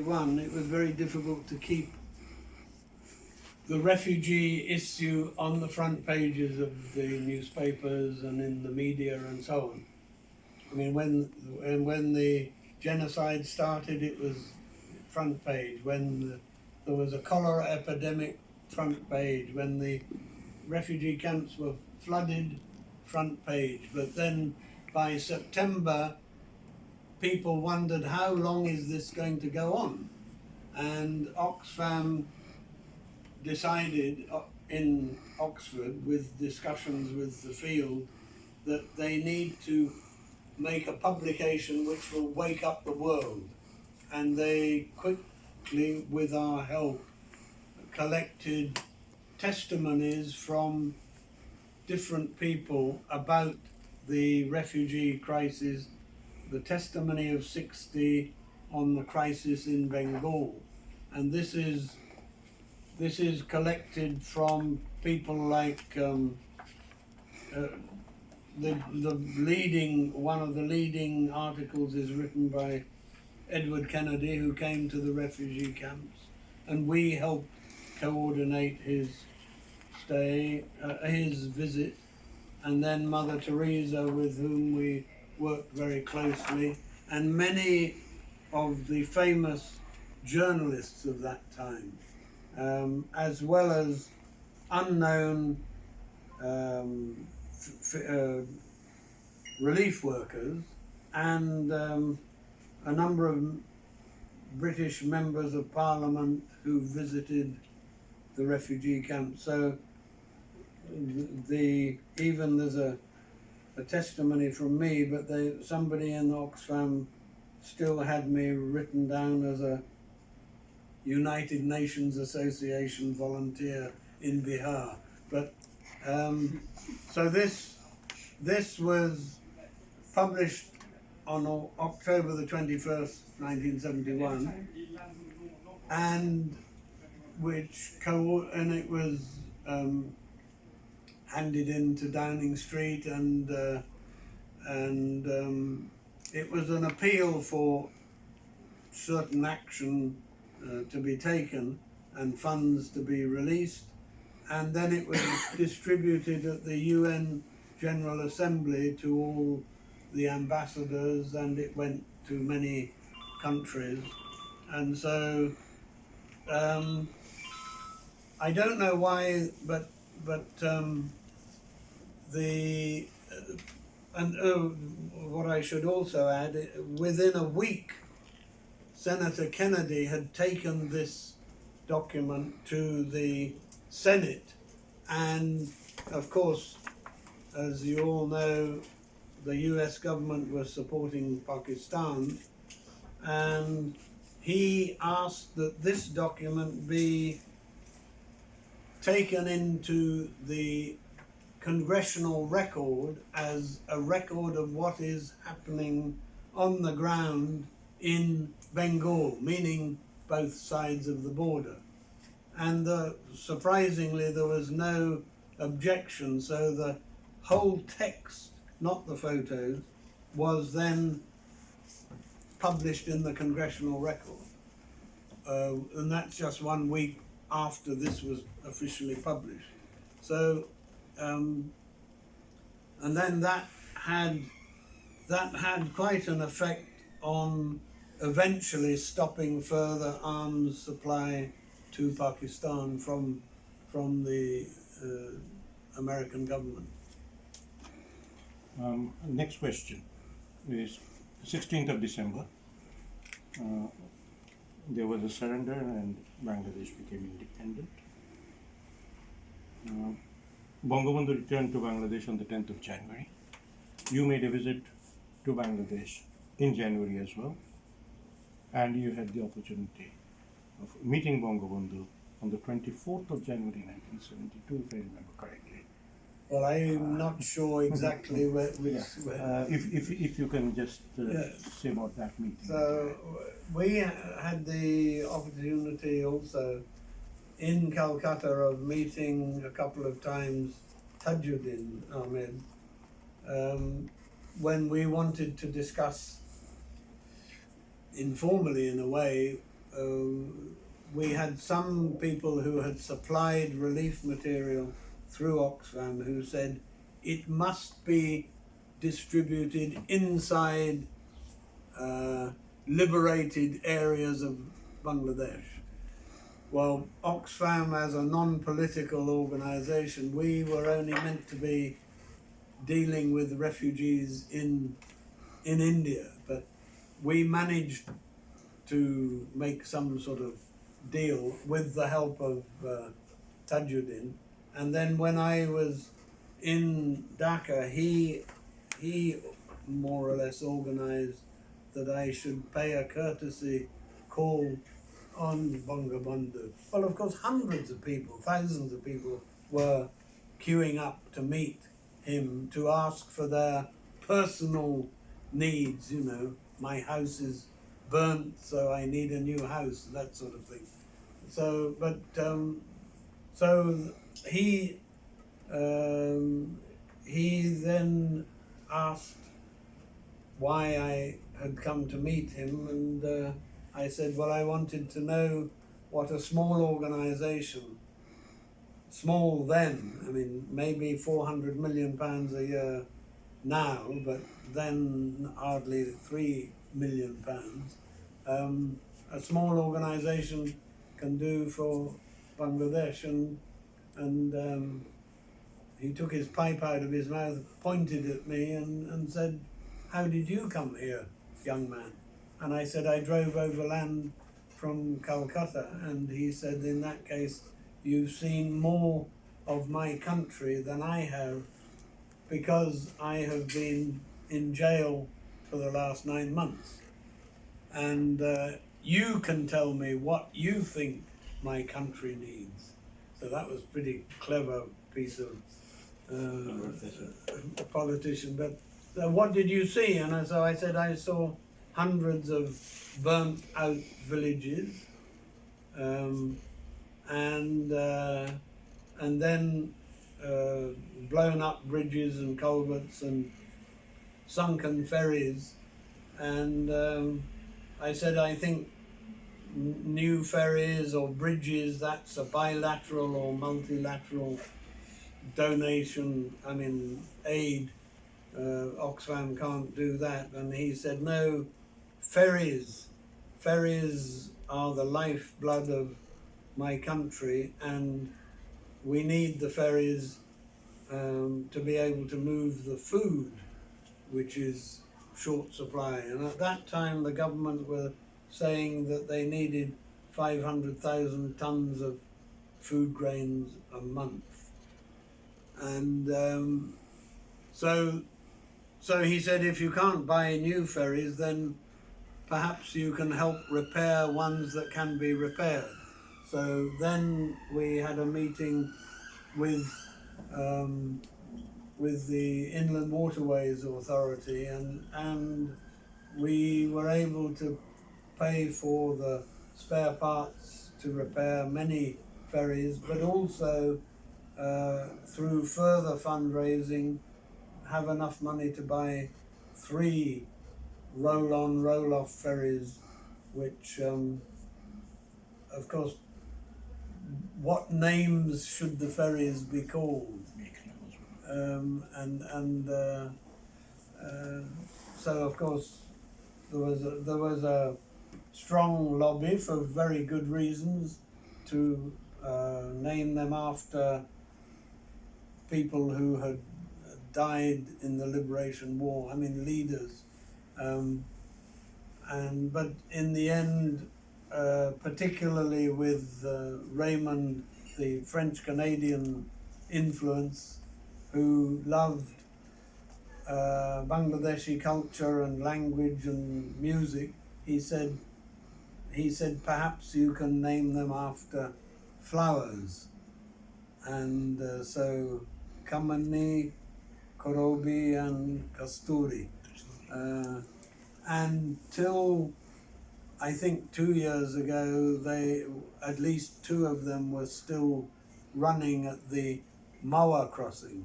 1971, it was very difficult to keep the refugee issue on the front pages of the newspapers and in the media and so on. I mean, when the genocide started, it was front page. When there was a cholera epidemic, front page. When the refugee camps were flooded, front page. But then by September, people wondered, how long is this going to go on? And Oxfam decided in Oxford, with discussions with the field, that they need to make a publication which will wake up the world. And they quickly, with our help, collected testimonies from different people about the refugee crisis, the testimony of 60 on the crisis in Bengal. And this is collected from people like one of the leading articles is written by Edward Kennedy, who came to the refugee camps, and we helped coordinate his stay, his visit, and then Mother Teresa, with whom we worked very closely, and many of the famous journalists of that time, as well as unknown relief workers and a number of British members of Parliament who visited the refugee camp. So even there's a testimony from me, but somebody in Oxfam still had me written down as a United Nations Association volunteer in Bihar. But so this was published on October the 21st, 1971, and it was handed into Downing Street, and it was an appeal for certain action to be taken and funds to be released, and then it was distributed at the UN General Assembly to all the ambassadors, and it went to many countries. And so I don't know why, but what I should also add, within a week, Senator Kennedy had taken this document to the Senate, and of course, as you all know, the US government was supporting Pakistan, and he asked that this document be taken into the congressional record as a record of what is happening on the ground in Bengal, meaning both sides of the border. And surprisingly, there was no objection, so the whole text, not the photos, was then published in the congressional record. And that's just 1 week after this was officially published. So, and then that had quite an effect on eventually stopping further arms supply to Pakistan from the American government. Next question is 16th of December. There was a surrender and Bangladesh became independent. Bangabandhu returned to Bangladesh on the 10th of January. You made a visit to Bangladesh in January as well, and you had the opportunity of meeting Bangabandhu on the 24th of January 1972, if I remember correctly. Well, I'm not sure exactly where. If you can just say about that meeting. So we had the opportunity also in Calcutta of meeting a couple of times Tajuddin Ahmed when we wanted to discuss informally, in a way, we had some people who had supplied relief material through Oxfam who said it must be distributed inside liberated areas of Bangladesh. Well, Oxfam, as a non-political organisation, we were only meant to be dealing with refugees in India, but we managed to make some sort of deal with the help of Tajuddin. And then when I was in Dhaka, he more or less organised that I should pay a courtesy call on Bangabandhu. Well, of course, hundreds of people, thousands of people were queuing up to meet him to ask for their personal needs, you know, my house is burnt, so I need a new house, that sort of thing. So, but, so he then asked why I had come to meet him, and I said, well, I wanted to know what a small organisation, small then, I mean, maybe £400 million a year now, but then hardly £3 million, a small organisation can do for Bangladesh. And he took his pipe out of his mouth, pointed at me and said, how did you come here, young man? And I said, I drove overland from Calcutta. And he said, in that case, you've seen more of my country than I have, because I have been in jail for the last 9 months. And you can tell me what you think my country needs. So that was pretty clever piece of a politician. But what did you see? And so I said, I saw hundreds of burnt out villages, and then blown up bridges and culverts and sunken ferries. And I said, I think new ferries or bridges, that's a bilateral or multilateral donation, I mean aid. Oxfam can't do that. And he said, no, ferries are the lifeblood of my country, and we need the ferries to be able to move the food, which is short supply. And at that time the government were saying that they needed 500,000 tons of food grains a month. And so he said, if you can't buy new ferries, then perhaps you can help repair ones that can be repaired. So then we had a meeting with the Inland Waterways Authority, and we were able to pay for the spare parts to repair many ferries, but also through further fundraising have enough money to buy 3 roll-on, roll-off ferries, which of course, what names should the ferries be called? So of course there was a strong lobby for very good reasons to name them after people who had died in the Liberation War, I mean leaders. But in the end, particularly with Raymond, the French-Canadian influence, who loved Bangladeshi culture and language and music, he said perhaps you can name them after flowers. And so Kamani, Korobi and Kasturi. And till I think 2 years ago, at least 2 of them were still running at the Mawa crossing.